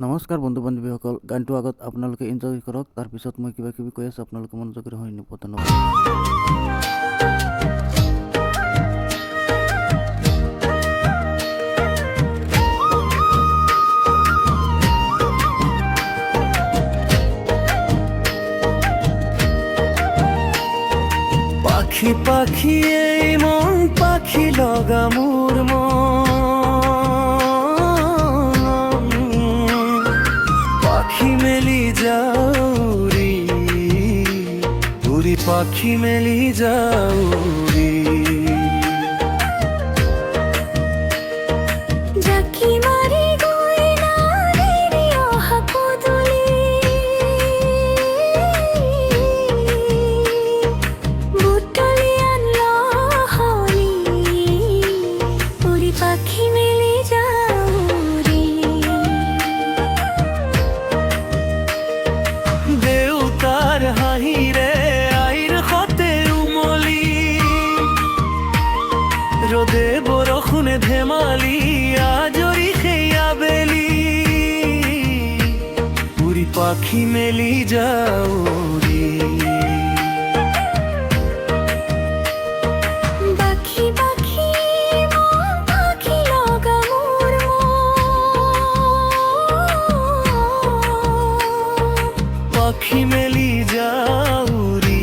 নমস্কাৰ বন্ধু বান্ধৱীসকল, গানটো আগত আপোনালোকে এনজয় কৰক। তাৰপিছত মই কিবা কিবি কৈ আছোঁ, আপোনালোকে মনোযোগেৰে শুনি নিব। ধন্যবাদ। পাখি পাখি এই মন পাখি লগা মোর মন, পাখি মেলি যাউরি উড়ি, পাখি মেলি যাউরি। দেউতার হাহিরে আইর হতে উমলি, রোদে বরখুনে ধেমালি আজরি খেয়া বেলি, উড়ি পাখি মেলি যাউরি। পাখি মেলি যাউরি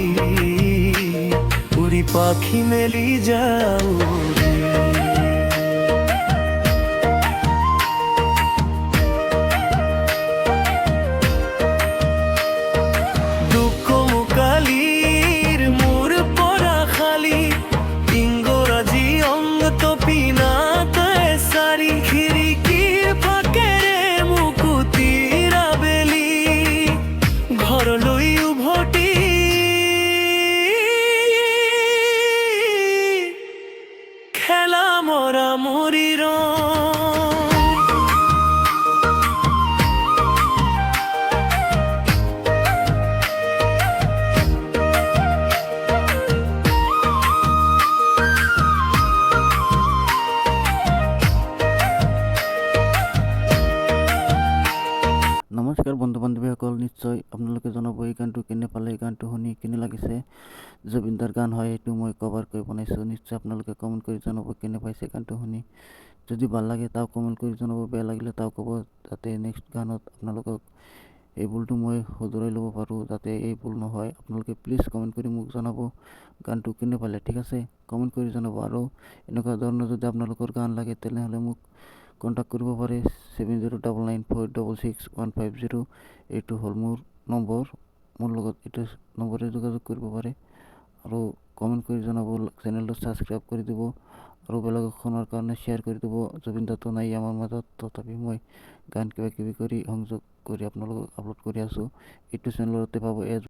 উড়ি, পাখি মেলি যাউরি। দুঃখ মুকালির মুর পরা খালি, ইংরাজি অঙ্গ তো পিনাত সারি, খিড়িকির ফাঁকে রে মুকুতিরা বেলি, ঘর লই উভটি খেলা মরা মরির। নমস্কাৰ বন্ধু বান্ধৱীসকল, নিশ্চয় আপোনালোকে জনাব এই গানটো কেনে পালে, এই গানটো শুনি কেনে লাগিছে। জুবিনদাৰ গান হয়, এইটো মই কভাৰ কৰি বনাইছোঁ। নিশ্চয় আপোনালোকে কমেণ্ট কৰি জনাব কেনে পাইছে গানটো শুনি। যদি ভাল লাগে তাও কমেণ্ট কৰি জনাব, বেয়া লাগিলে তাও ক'ব, যাতে নেক্সট গানত আপোনালোকক এই ভুলটো মই শুধৰাই ল'ব পাৰোঁ, যাতে এই ভুল নহয়। আপোনালোকে প্লিজ কমেণ্ট কৰি মোক জনাব গানটো কেনে পালে, ঠিক আছে? কমেণ্ট কৰি জনাব। আৰু এনেকুৱা ধৰণৰ যদি আপোনালোকৰ গান লাগে তেনেহ'লে মোক কণ্টেক্ট কৰিব পাৰে। 709994666150 এইটো হ'ল মোৰ নম্বৰ। মোৰ লগত এইটো নম্বৰে যোগাযোগ কৰিব পাৰে। আৰু কমেণ্ট কৰি জনাব, চেনেলটো ছাবস্ক্ৰাইব কৰি দিব আৰু বেলেগক শুনাৰ কাৰণে শ্বেয়াৰ কৰি দিব। জুবিন দাটো নাই আমাৰ মাজত, তথাপি মই গান কিবা কিবি কৰি সংযোগ কৰি আপোনালোকক আপলোড কৰি আছোঁ। এইটো চেনেলতে পাব।